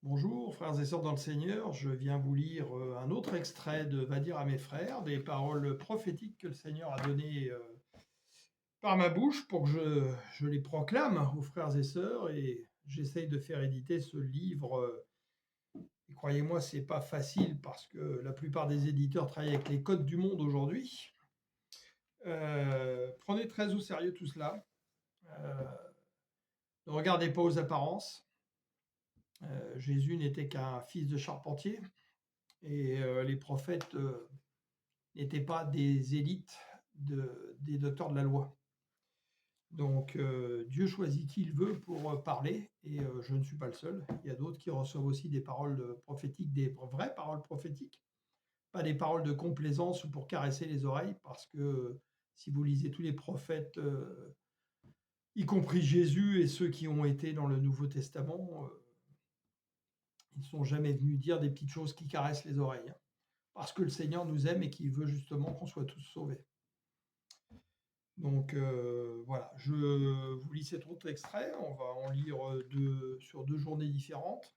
Bonjour, frères et sœurs dans le Seigneur. Je viens vous lire un autre extrait de Va dire à mes frères, des paroles prophétiques que le Seigneur a données par ma bouche pour que je les proclame aux frères et sœurs. Et j'essaye de faire éditer ce livre. Et croyez-moi, c'est pas facile parce que la plupart des éditeurs travaillent avec les codes du monde aujourd'hui. Prenez très au sérieux tout cela. Euh, Ne regardez pas aux apparences. Jésus n'était qu'un fils de charpentier. Et les prophètes n'étaient pas des élites des docteurs de la loi. Donc Dieu choisit qui il veut pour parler, et je ne suis pas le seul. Il y a d'autres qui reçoivent aussi des paroles prophétiques, des vraies paroles prophétiques, pas des paroles de complaisance ou pour caresser les oreilles, parce que si vous lisez tous les prophètes, y compris Jésus et ceux qui ont été dans le Nouveau Testament, ils ne sont jamais venus dire des petites choses qui caressent les oreilles, hein, parce que le Seigneur nous aime et qu'il veut justement qu'on soit tous sauvés. Donc voilà, je vous lis cet autre extrait. On va en lire sur 2 journées différentes.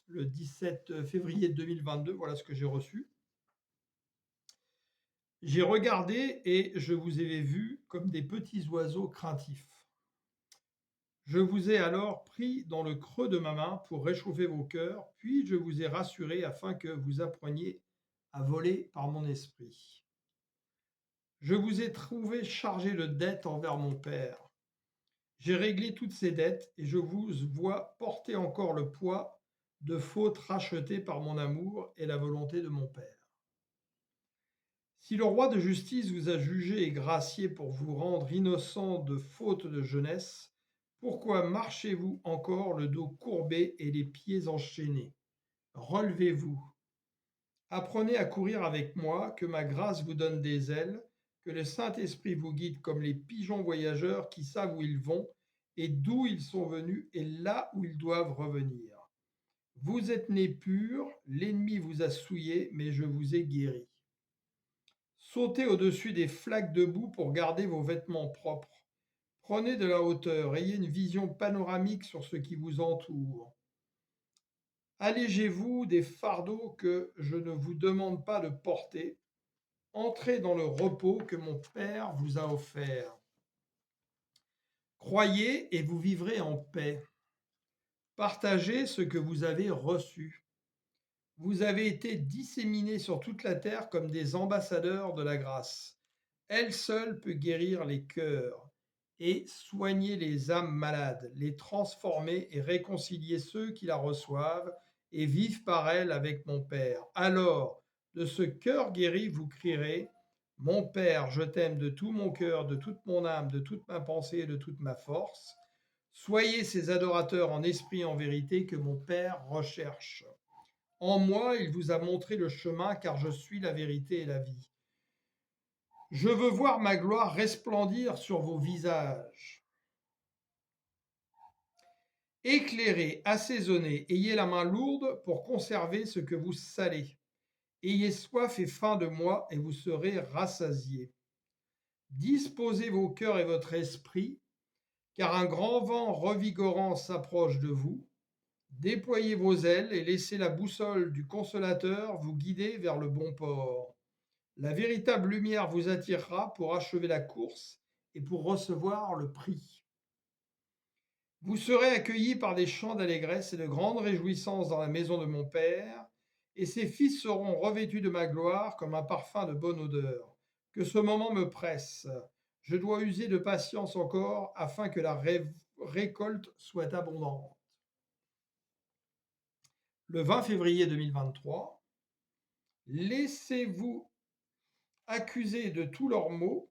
Le 17 février 2022, voilà ce que j'ai reçu. J'ai regardé et je vous ai vus comme des petits oiseaux craintifs. Je vous ai alors pris dans le creux de ma main pour réchauffer vos cœurs, puis je vous ai rassuré afin que vous appreniez à voler par mon esprit. Je vous ai trouvé chargé de dettes envers mon Père. J'ai réglé toutes ces dettes et je vous vois porter encore le poids de fautes rachetées par mon amour et la volonté de mon Père. Si le roi de justice vous a jugé et gracié pour vous rendre innocent de fautes de jeunesse, pourquoi marchez-vous encore le dos courbé et les pieds enchaînés? Relevez-vous. Apprenez à courir avec moi, que ma grâce vous donne des ailes, que le Saint-Esprit vous guide comme les pigeons voyageurs qui savent où ils vont et d'où ils sont venus et là où ils doivent revenir. Vous êtes nés purs, l'ennemi vous a souillés, mais je vous ai guéris. Sautez au-dessus des flaques de boue pour garder vos vêtements propres. Prenez de la hauteur, ayez une vision panoramique sur ce qui vous entoure. Allégez-vous des fardeaux que je ne vous demande pas de porter. Entrez dans le repos que mon Père vous a offert. Croyez et vous vivrez en paix. Partagez ce que vous avez reçu. Vous avez été disséminés sur toute la terre comme des ambassadeurs de la grâce. Elle seule peut guérir les cœurs et soigner les âmes malades, les transformer et réconcilier ceux qui la reçoivent et vivent par elle avec mon Père. Alors, de ce cœur guéri, vous crierez: Mon Père, je t'aime de tout mon cœur, de toute mon âme, de toute ma pensée et de toute ma force. Soyez ces adorateurs en esprit et en vérité que mon Père recherche. En moi, il vous a montré le chemin, car je suis la vérité et la vie. Je veux voir ma gloire resplendir sur vos visages. Éclairez, assaisonnez, ayez la main lourde pour conserver ce que vous salez. Ayez soif et faim de moi, et vous serez rassasiés. Disposez vos cœurs et votre esprit, car un grand vent revigorant s'approche de vous. Déployez vos ailes et laissez la boussole du consolateur vous guider vers le bon port. La véritable lumière vous attirera pour achever la course et pour recevoir le prix. Vous serez accueillis par des chants d'allégresse et de grandes réjouissances dans la maison de mon Père, et ses fils seront revêtus de ma gloire comme un parfum de bonne odeur. Que ce moment me presse. Je dois user de patience encore afin que la récolte soit abondante. Le 20 février 2023, laissez-vous accuser de tous leurs maux,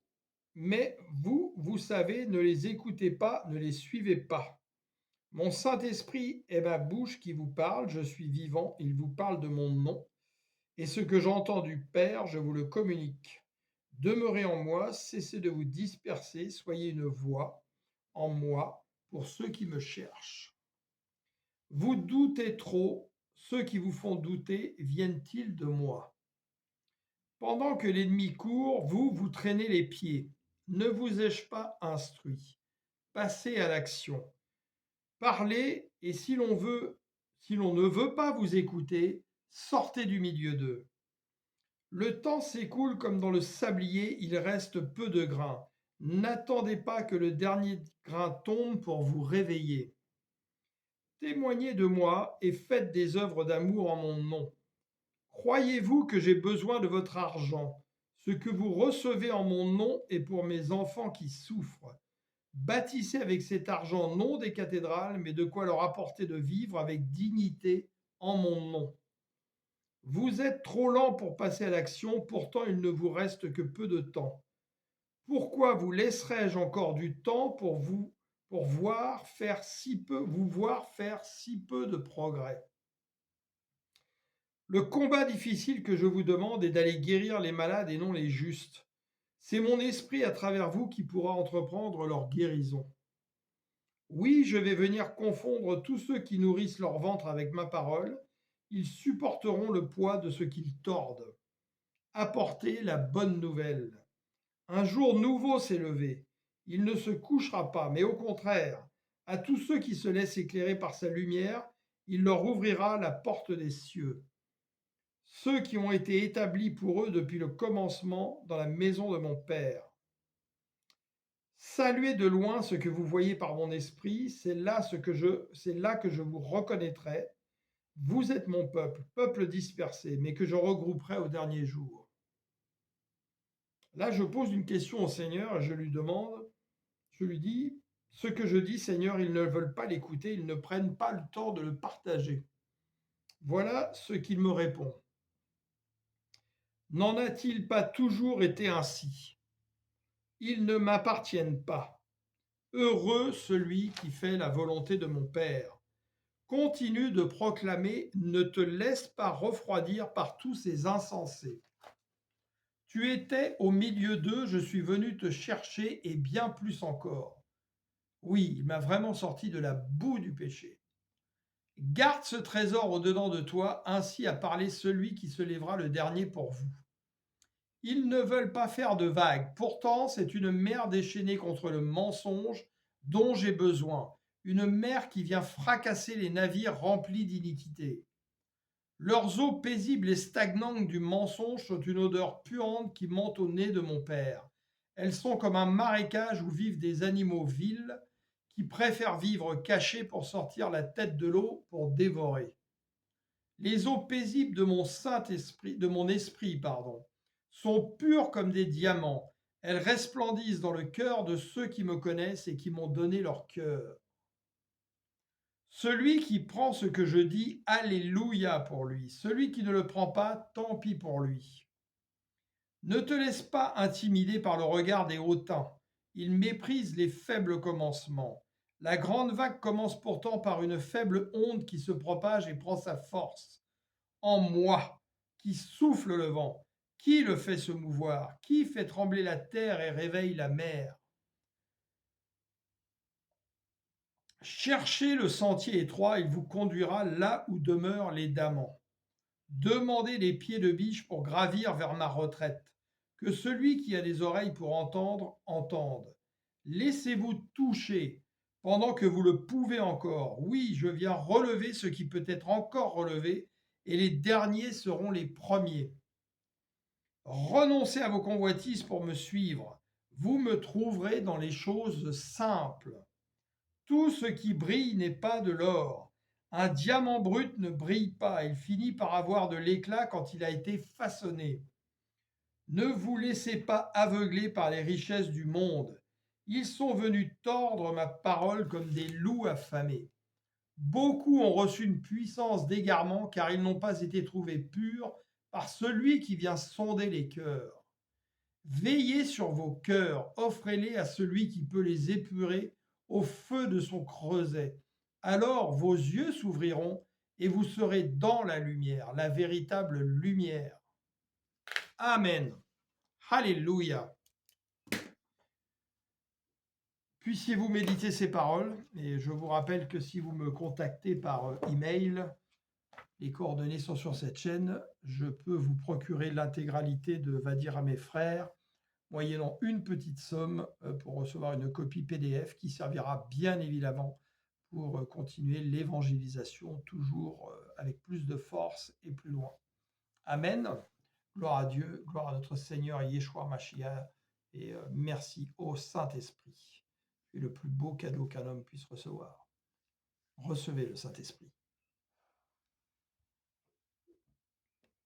mais vous, vous savez, ne les écoutez pas, ne les suivez pas. Mon Saint-Esprit est ma bouche qui vous parle, je suis vivant, il vous parle de mon nom, et ce que j'entends du Père, je vous le communique. Demeurez en moi, cessez de vous disperser, soyez une voix en moi pour ceux qui me cherchent. Vous doutez trop, ceux qui vous font douter viennent-ils de moi? Pendant que l'ennemi court, vous, vous traînez les pieds. Ne vous ai-je pas instruit? Passez à l'action. Parlez, et Si l'on ne veut pas vous écouter, sortez du milieu d'eux. Le temps s'écoule comme dans le sablier, il reste peu de grains. N'attendez pas que le dernier grain tombe pour vous réveiller. Témoignez de moi et faites des œuvres d'amour en mon nom. Croyez-vous que j'ai besoin de votre argent? Ce que vous recevez en mon nom est pour mes enfants qui souffrent. Bâtissez avec cet argent non des cathédrales, mais de quoi leur apporter de vivre avec dignité en mon nom. Vous êtes trop lent pour passer à l'action, pourtant il ne vous reste que peu de temps. Pourquoi vous laisserai-je encore du temps pour vous voir faire si peu de progrès? Le combat difficile que je vous demande est d'aller guérir les malades et non les justes. C'est mon esprit à travers vous qui pourra entreprendre leur guérison. Oui, je vais venir confondre tous ceux qui nourrissent leur ventre avec ma parole. Ils supporteront le poids de ce qu'ils tordent. Apportez la bonne nouvelle. Un jour nouveau s'est levé. Il ne se couchera pas, mais au contraire, à tous ceux qui se laissent éclairer par sa lumière, il leur ouvrira la porte des cieux. Ceux qui ont été établis pour eux depuis le commencement dans la maison de mon Père. Saluez de loin ce que vous voyez par mon esprit, c'est là que je vous reconnaîtrai. Vous êtes mon peuple, peuple dispersé, mais que je regrouperai au dernier jour. Là, je pose une question au Seigneur et je lui dis, ce que je dis, Seigneur, ils ne veulent pas l'écouter, ils ne prennent pas le temps de le partager. Voilà ce qu'il me répond. N'en a-t-il pas toujours été ainsi? Ils ne m'appartiennent pas. Heureux celui qui fait la volonté de mon Père. Continue de proclamer, ne te laisse pas refroidir par tous ces insensés. Tu étais au milieu d'eux, je suis venu te chercher et bien plus encore. Oui, il m'a vraiment sorti de la boue du péché. Garde ce trésor au-dedans de toi, ainsi a parlé celui qui se lèvera le dernier pour vous. Ils ne veulent pas faire de vagues, pourtant c'est une mer déchaînée contre le mensonge dont j'ai besoin, une mer qui vient fracasser les navires remplis d'iniquité. Leurs eaux paisibles et stagnantes du mensonge sont une odeur puante qui monte au nez de mon Père. Elles sont comme un marécage où vivent des animaux vils qui préfèrent vivre cachés pour sortir la tête de l'eau pour dévorer. Les eaux paisibles de mon Saint-Esprit, de mon esprit, sont pures comme des diamants. Elles resplendissent dans le cœur de ceux qui me connaissent et qui m'ont donné leur cœur. Celui qui prend ce que je dis, alléluia pour lui. Celui qui ne le prend pas, tant pis pour lui. Ne te laisse pas intimider par le regard des hautains. Ils méprisent les faibles commencements. La grande vague commence pourtant par une faible onde qui se propage et prend sa force. En moi, qui souffle le vent, qui le fait se mouvoir, qui fait trembler la terre et réveille la mer. Cherchez le sentier étroit, il vous conduira là où demeurent les damans. Demandez des pieds de biche pour gravir vers ma retraite. Que celui qui a des oreilles pour entendre, entende. Laissez-vous toucher pendant que vous le pouvez encore. Oui, je viens relever ce qui peut être encore relevé, et les derniers seront les premiers. Renoncez à vos convoitises pour me suivre. Vous me trouverez dans les choses simples. Tout ce qui brille n'est pas de l'or. Un diamant brut ne brille pas, il finit par avoir de l'éclat quand il a été façonné. Ne vous laissez pas aveugler par les richesses du monde. Ils sont venus tordre ma parole comme des loups affamés. Beaucoup ont reçu une puissance d'égarement car ils n'ont pas été trouvés purs par celui qui vient sonder les cœurs. Veillez sur vos cœurs, offrez-les à celui qui peut les épurer au feu de son creuset. Alors vos yeux s'ouvriront et vous serez dans la lumière, la véritable lumière. Amen. Alléluia. Puissiez-vous méditer ces paroles, et je vous rappelle que si vous me contactez par email, les coordonnées sont sur cette chaîne, je peux vous procurer l'intégralité de Va dire à mes frères, moyennant une petite somme pour recevoir une copie PDF qui servira bien évidemment pour continuer l'évangélisation toujours avec plus de force et plus loin. Amen. Gloire à Dieu, gloire à notre Seigneur Yeshua Mashiach, et merci au Saint-Esprit. C'est le plus beau cadeau qu'un homme puisse recevoir. Recevez le Saint-Esprit.